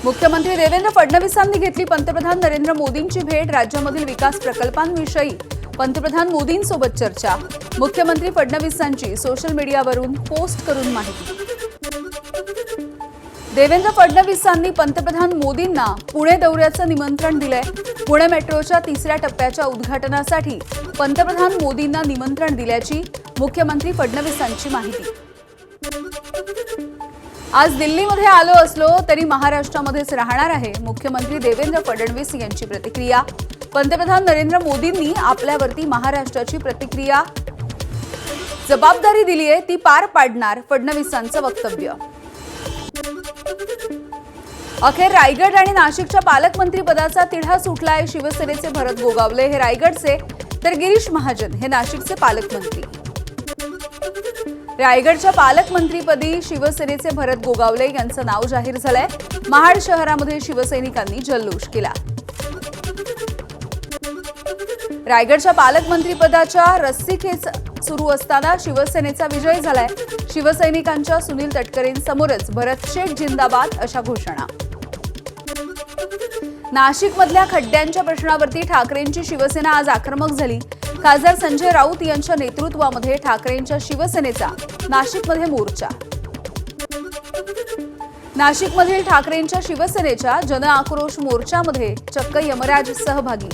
मुख्यमंत्री देवेंद्र फडणवीसांनी घेतली पंतप्रधान नरेंद्र मोदींची भेट। राज्यामधील विकास प्रकल्पांविषयी पंतप्रधान मोदींसोबत चर्चा। मुख्यमंत्री फडणवीसांची सोशल मीडियावरून पोस्ट करून माहिती। देवेंद्र फडणवीसांनी पंतप्रधान मोदींना पुणे दौऱ्याचं निमंत्रण दिलंय। पुणे मेट्रोच्या 3ऱ्या टप्प्याच्या उद्घाटनासाठी पंतप्रधान मोदींना निमंत्रण दिल्याची मुख्यमंत्री फडणवीसांची माहिती। आज दिल्लीमध्ये आलो असलो तरी महाराष्ट्रामध्येच राहणार आहे, मुख्यमंत्री देवेंद्र फडणवीस यांची प्रतिक्रिया। पंतप्रधान नरेंद्र मोदींनी आपल्यावरती महाराष्ट्राची प्रतिक्रिया जबाबदारी दिली आहे, ती पार पाडणार, फडणवीसांचं वक्तव्य। अखेर रायगड आणि नाशिकच्या पालकमंत्रीपदाचा तिढा सुटलाय। शिवसेनेचे भरत गोगावले हे रायगडचे तर गिरीश महाजन हे नाशिकचे पालकमंत्री। रायगडच्या पालकमंत्रीपदी शिवसेनेचे भरत गोगावले यांचं नाव जाहीर झालंय। महाड शहरामध्ये शिवसैनिकांनी जल्लोष केला। रायगडच्या पालकमंत्रीपदाच्या रस्सीखेच सुरू असताना शिवसेनेचा विजय झालाय। शिवसैनिकांच्या सुनील तटकरेंसमोरच भरत शेठ जिंदाबाद अशा घोषणा। नाशिकमधल्या खड्ड्यांच्या प्रश्नावरती ठाकरेंची शिवसेना आज आक्रमक झाली। खासदार संजय राऊत यांच्या नेतृत्वामध्ये ठाकरेंच्या शिवसेनेचा नाशिकमध्ये मोर्चा। नाशिकमधील ठाकरेंच्या शिवसेनेच्या जन आक्रोश मोर्चामध्ये चक्क यमराज सहभागी।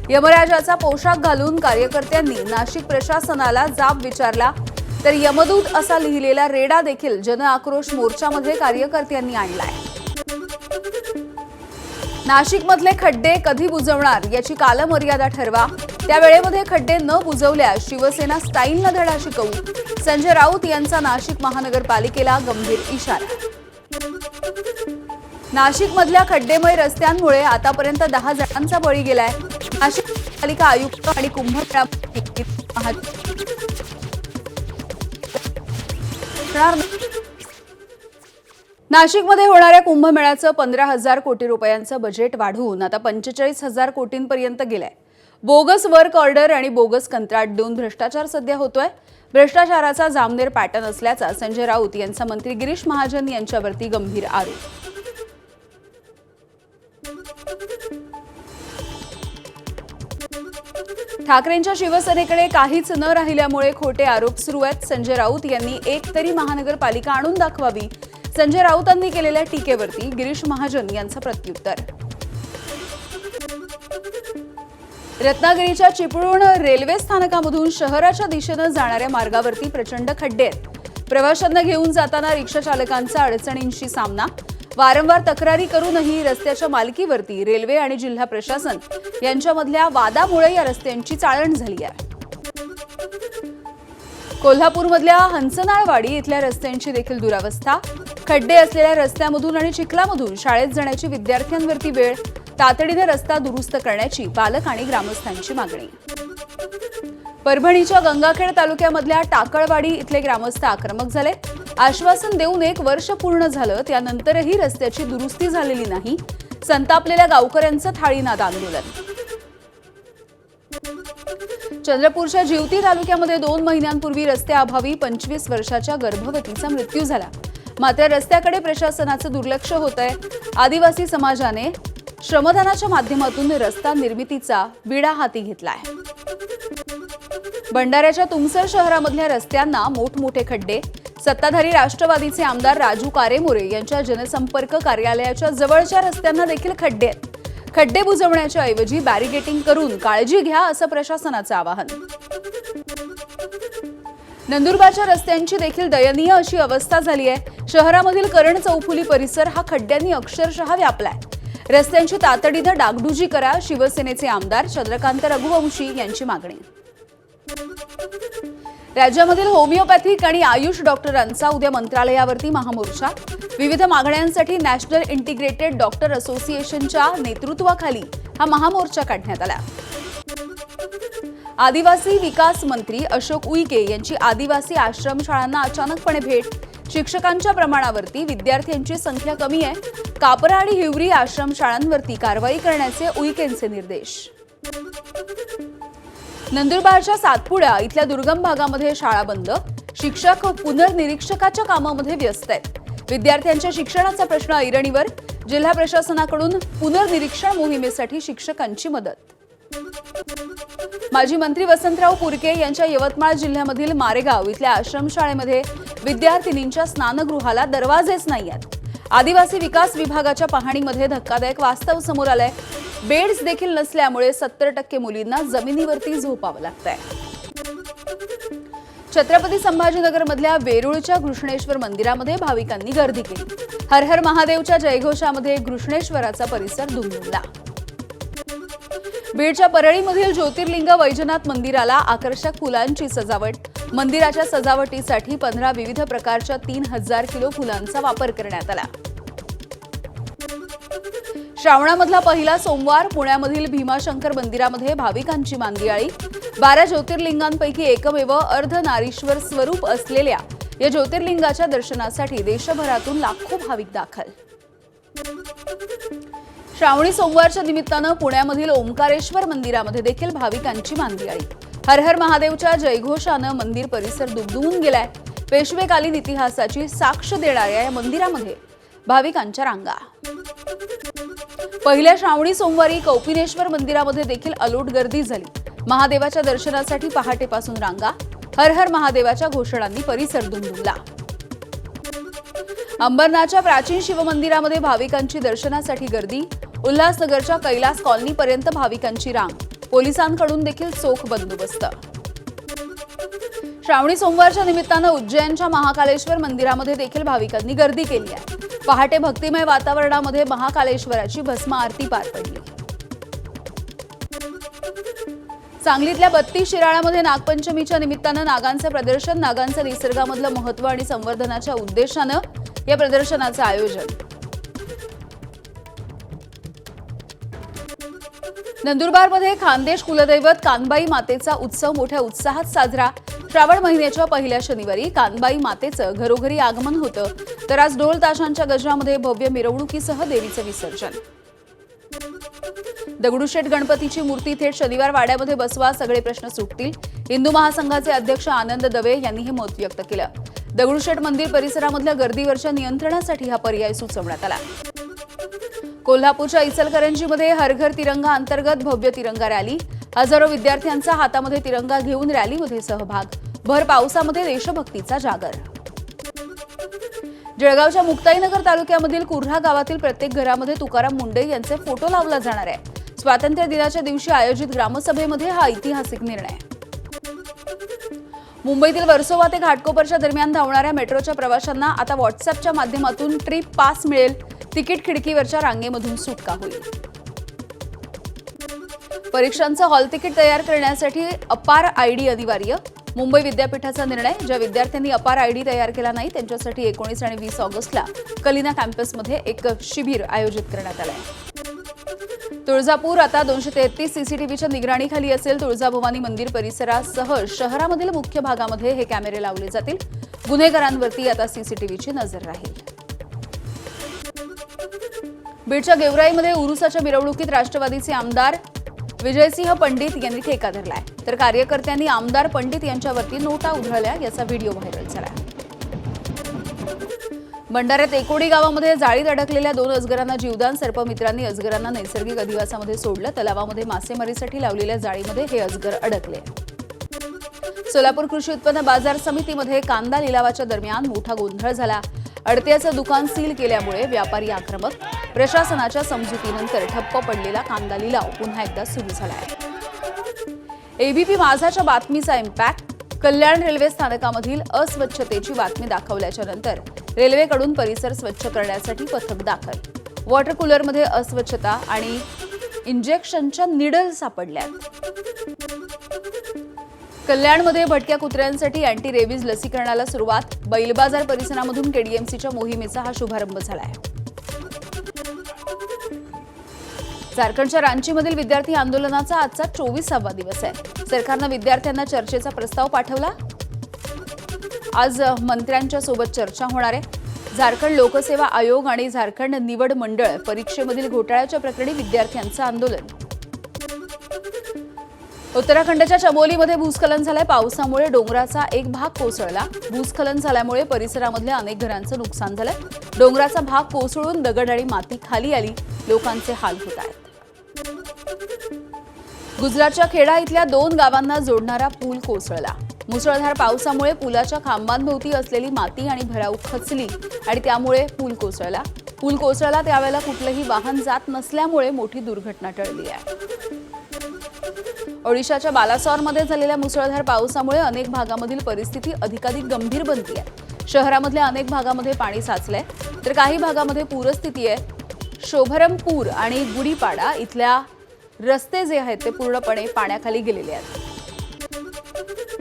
यमराजाचा पोशाख घालून कार्यकर्त्यांनी नाशिक प्रशासनाला जाब विचारला, तर यमदूत असा लिहिलेला रेडा देखील जन आक्रोश मोर्चामध्ये कार्यकर्त्यांनी आणलाय। नाशिकमधले खड्डे कधी बुजवणार याची कालमर्यादा ठरवा, त्या वेळेमध्ये खड्डे न बुजवल्यास शिवसेना स्टाईलनं धडा शिकवू। संजय राऊत यांचा नाशिक महानगरपालिकेला गंभीर इशारा। नाशिकमधल्या खड्डेमय रस्त्यांमुळे आतापर्यंत 10 जणांचा बळी गेलाय। नाशिक पालिका आयुक्त आणि कुंभमेळा नाशिकमध्ये होणाऱ्या कुंभमेळ्याचं 15,000 कोटी रुपयांचं बजेट वाढवून आता 45,000 कोटींपर्यंत गेलंय। बोगस वर्क ऑर्डर आणि बोगस कंत्राट देऊन भ्रष्टाचार सध्या होतोय। भ्रष्टाचाराचा जामनेर पॅटर्न असल्याचा संजय राऊत यांचा मंत्री गिरीश महाजन यांच्यावरती गंभीर आरोप। ठाकरेंच्या शिवसेनेकडे काहीच न राहिल्यामुळे खोटे आरोप सुरू आहेत। संजय राऊत यांनी एक तरी महानगरपालिका आणून दाखवावी। संजय राऊतांनी केलेल्या टीकेवरती गिरीश महाजन यांचं प्रत्युत्तर। रत्नागिरीच्या चिपळूण रेल्वे स्थानकामधून शहराच्या दिशेनं जाणाऱ्या मार्गावरती प्रचंड खड्डे आहेत। प्रवाशांना घेऊन जाताना रिक्षा चालकांचा अडचणींशी सामना। वारंवार तक्रारी करूनही रस्त्याच्या मालकीवरती रेल्वे आणि जिल्हा प्रशासन यांच्यामधल्या वादामुळे या रस्त्यांची चाळण झाली आहे। कोल्हापूरमधल्या हंसनाळवाडी इथल्या रस्त्यांची देखील दुरावस्था। खड्डे असलेल्या रस्त्यामधून आणि चिखलामधून शाळेत जाण्याची विद्यार्थ्यांवरती वेळ। तातडीने रस्ता दुरुस्त करण्याची पालक आणि ग्रामस्थांची मागणी। परभणीच्या गंगाखेड तालुक्यामधल्या टाकळवाडी इथले ग्रामस्थ आक्रमक झाले। आश्वासन देऊन 1 वर्ष पूर्ण झालं, त्यानंतरही रस्त्याची दुरुस्ती झालेली नाही। संतापलेल्या गावकऱ्यांचं थाळीनाद आंदोलन। चंद्रपूरच्या जिवती तालुक्यामध्ये 2 महिन्यांपूर्वी रस्त्याअभावी 25 वर्षाच्या गर्भवतीचा मृत्यू झाला। मात्र रस्त्याकडे प्रशासनाचं दुर्लक्ष होतंय। आदिवासी समाजाने श्रमदानाच्या माध्यमातून रस्ता निर्मितीचा विडा हाती घेतलाय। भंडाऱ्याच्या तुमसर शहरामधल्या रस्त्यांना मोठमोठे खड्डे। सत्ताधारी राष्ट्रवादीचे आमदार राजू कारेमोरे यांच्या जनसंपर्क कार्यालयाच्या जवळच्या रस्त्यांना देखील खड्डे आहेत। खड्डे बुजवण्याच्या ऐवजी बॅरिगेटिंग करून काळजी घ्या असं प्रशासनाचं आवाहन। नंदुरबारच्या रस्त्यांची देखील दयनीय अशी अवस्था झाली आहे। शहरामधील करण चौफुली परिसर हा खड्ड्यांनी अक्षरशः व्यापलाय। रस्त्यांची तातडीनं डागडुजी करा, शिवसेनेचे आमदार चंद्रकांत रघुवंशी यांची मागणी। राज्यामधील होमिओपॅथिक आणि आयुष डॉक्टरांचा उद्या मंत्रालयावरती महामोर्चा। विविध मागण्यांसाठी नॅशनल इंटिग्रेटेड डॉक्टर असोसिएशनच्या नेतृत्वाखाली हा महामोर्चा काढण्यात आला। आदिवासी विकास मंत्री अशोक उईके यांची आदिवासी आश्रमशाळांना अचानकपणे भेट। शिक्षकांच्या प्रमाणावरती विद्यार्थ्यांची संख्या कमी आहे। कापरा आणि हिवरी आश्रमशाळांवरती कारवाई करण्याचे उईकेंचे निर्देश। नंदुरबारच्या सातपुडा इथल्या दुर्गम भागामध्ये शाळा बंद। शिक्षक पुनर्निरीक्षकाच्या कामामध्ये व्यस्त आहेत। विद्यार्थ्यांच्या शिक्षणाचा प्रश्न ऐरणीवर। जिल्हा प्रशासनाकडून पुनर्निरीक्षण मोहिमेसाठी शिक्षकांची मदत। माजी मंत्री वसंतराव पुरके यांच्या यवतमाळ जिल्ह्यामधील मारेगाव इथल्या आश्रमशाळेमध्ये विद्यार्थिनींच्या स्नानगृहाला दरवाजेच नाहीयेत। आदिवासी विकास विभागाच्या पाहणीमध्ये धक्कादायक वास्तव समोर आलंय। बेड्स देखील नसल्यामुळे 70% मुलींना जमिनीवरती झोपावं लागतंय। छत्रपती संभाजीनगरमधल्या वेरूळच्या घृष्णेश्वर मंदिरामध्ये भाविकांनी गर्दी केली। हर हर महादेवच्या जयघोषामध्ये घृष्णेश्वराचा परिसर दुमदुमला। बीडच्या परळीमधील ज्योतिर्लिंग वैजनाथ मंदिराला आकर्षक फुलांची सजावट। मंदिराच्या सजावटीसाठी 15 विविध प्रकारच्या 3000 किलो फुलांचा वापर करण्यात आला। श्रावणामधला पहिला सोमवार पुण्यामधील भीमाशंकर मंदिरामध्ये भाविकांची मांदियाळी। 12 ज्योतिर्लिंगांपैकी एकमेव अर्धनारीश्वर स्वरूप असलेल्या या ज्योतिर्लिंगाच्या दर्शनासाठी देशभरातून लाखो भाविक दाखल। श्रावणी सोमवारच्या निमित्तानं पुण्यामधील ओंकारेश्वर मंदिरामध्ये देखील भाविकांची मांदियाळी। हर हर महादेवच्या जयघोषानं मंदिर परिसर दुमदुमून गेलाय। पेशवेकालीन इतिहासाची साक्ष देणाऱ्या या मंदिरामध्ये भाविकांच्या रांगा। पहिल्या श्रावणी सोमवारी कौपिनेश्वर मंदिरामध्ये देखील अलोट गर्दी झाली। महादेवाच्या दर्शनासाठी पहाटेपासून रांगा। हर हर महादेवाच्या घोषणांनी परिसर दुमदुमला। अंबरनाथच्या प्राचीन शिवमंदिरामध्ये भाविकांची दर्शनासाठी गर्दी। उल्हासनगरच्या कैलास कॉलनीपर्यंत भाविकांची रांग। पोलिसांकडून देखील चोख बंदोबस्त। श्रावणी सोमवारच्या निमित्तानं उज्जैनच्या महाकालेश्वर मंदिरामध्ये देखील भाविकांनी गर्दी केली आहे। पहाटे भक्तिमय वातावरणामध्ये महाकालेश्वराची भस्म आरती पार पडली। सांगलीतल्या 32 शिराळ्यामध्ये नागपंचमीच्या निमित्तानं नागांचं प्रदर्शन। नागांचं निसर्गामधलं महत्त्व आणि संवर्धनाच्या उद्देशानं या प्रदर्शनाचं आयोजन। नंदुरबारमध्ये खानदेश कुलदैवत कानबाई मातेचा उत्सव मोठ्या उत्साहात साजरा। श्रावण महिन्याच्या पहिल्या शनिवारी कानबाई मातेचं घरोघरी आगमन होतं, तर आज ढोल ताशांच्या गजरामध्ये भव्य मिरवणुकीसह देवीचं विसर्जन। दगडूशेठ गणपतीची मूर्ती थेट शनिवार वाड्यामध्ये बसवा, सगळे प्रश्न सुटतील। हिंदू महासंघाचे अध्यक्ष आनंद दवे यांनी हे मत व्यक्त केलं। दगडूशेठ मंदिर परिसरामधल्या गर्दीवरच्या नियंत्रणासाठी हा पर्याय सुचवण्यात आला। कोल्हापूरच्या इचलकरंजीमध्ये हर घर तिरंगा अंतर्गत भव्य तिरंगा रॅली। हजारो विद्यार्थ्यांचा हातामध्ये तिरंगा घेऊन रॅलीमध्ये सहभाग। भर पावसामध्ये देशभक्तीचा जागर। जळगावच्या मुक्ताईनगर तालुक्यामधील कुर्हा गावातील प्रत्येक घरामध्ये तुकाराम मुंडे यांचे फोटो लावला जाणार आहे। स्वातंत्र्य दिनाच्या दिवशी आयोजित ग्रामसभेमध्ये हा ऐतिहासिक निर्णय। मुंबईतील वर्सोवा ते घाटकोपरच्या दरम्यान धावणाऱ्या मेट्रोच्या प्रवाशांना आता व्हॉट्सअपच्या माध्यमातून ट्रिप पास मिळेल। तिकीट खिडकीवरच्या रांगेमधून सुटका होईल। परीक्षांचं हॉल तिकीट तयार करण्यासाठी अपार आयडी अनिवार्य। मुंबई विद्यापीठाचा निर्णय। ज्या विद्यार्थ्यांनी अपार आयडी तयार केला नाही त्यांच्यासाठी 19 आणि 20 ऑगस्टला कलिना कॅम्पसमध्ये एक शिबिर आयोजित करण्यात आलं आहे। तुळजापूर आता 233 सीसीटीव्हीच्या निगराणीखाली असेल। तुळजाभवानी मंदिर परिसरासह शहरामधील मुख्य भागामध्ये हे कॅमेरे लावले जातील। गुन्हेगारांवरती आता सीसीटीव्हीची नजर राहील। बीडच्या गेवराईमध्ये उरुसाच्या मिरवणुकीत राष्ट्रवादीचे आमदार विजयसिंह पंडित यांनी ठेका धरलाय, तर कार्यकर्त्यांनी आमदार पंडित यांच्यावरती नोटा उधळल्या। याचा व्हिडिओ व्हायरल झाला। भंडाऱ्यात एकोडी गावामध्ये जाळीत अडकलेल्या 2 अजगरांना जीवदान। सर्पमित्रांनी अजगरांना नैसर्गिक अधिवासामध्ये सोडलं। तलावामध्ये मासेमारीसाठी लावलेल्या जाळीमध्ये हे अजगर अडकले। सोलापूर कृषी उत्पन्न बाजार समितीमध्ये कांदा लिलावाच्या दरम्यान मोठा गोंधळ झाला। अडत्याचं दुकान सील केल्यामुळे व्यापारी आक्रमक। प्रशासनाच्या समजुतीनंतर ठप्प पडलेला कांदा लिलाव पुन्हा एकदा सुरू झालाय। एबीपी माझाच्या बातमीचा इम्पॅक्ट। कल्याण रेल्वे स्थानकामधील अस्वच्छतेची बातमी दाखवल्याच्या नंतर रेल्वेकडून परिसर स्वच्छ करण्यासाठी पथक दाखल। वॉटर कूलरमध्ये अस्वच्छता आणि इंजेक्शनच्या निडल सापडल्यात। कल्याणमध्ये भटक्या कुत्र्यांसाठी अँटी रेबीज लसीकरणाला सुरुवात। बैलबाजार परिसरामधून केडीएमसीच्या मोहिमेचा हा शुभारंभ झालाय। झारखंडच्या रांचीमधील विद्यार्थी आंदोलनाचा आजचा 24वा दिवस आहे। सरकारनं विद्यार्थ्यांना चर्चेचा प्रस्ताव पाठवला। आज मंत्र्यांच्या सोबत चर्चा होणार आहे। झारखंड लोकसेवा आयोग आणि झारखंड निवड मंडळ परीक्षेमधील घोटाळ्याच्या प्रकरणी विद्यार्थ्यांचं आंदोलन। उत्तराखंडच्या चमोलीमध्ये भूस्खलन झालंय. पावसामुळे डोंगराचा एक भाग कोसळला. भूस्खलन झाल्यामुळे परिसरामधल्या अनेक घरांचं नुकसान झालंय. डोंगराचा भाग कोसळून दगड आणि माती खाली आली. लोकांचे हाल होत आहेत. गुजरातच्या खेडा इथल्या 2 गावांना जोडणारा पूल कोसळला. मुसळधार पावसामुळे पुलाच्या खांबांभोवती असलेली माती आणि भराव खचली आणि त्यामुळे पूल कोसळला. पूल कोसळला त्यावेळेला कुठलंही वाहन जात नसल्यामुळे मोठी दुर्घटना टळली आहे. ओडिशाच्या बालासॉरमध्ये झालेल्या मुसळधार पावसामुळे अनेक भागामधील परिस्थिती अधिकाधिक गंभीर बनली आहे. शहरामधल्या अनेक भागामध्ये पाणी साचलंय तर काही भागामध्ये पूरस्थिती आहे. शोभरमपूर आणि गुडीपाडा इथल्या रस्ते जे आहेत ते पूर्णपणे पाण्याखाली गेलेले आहेत.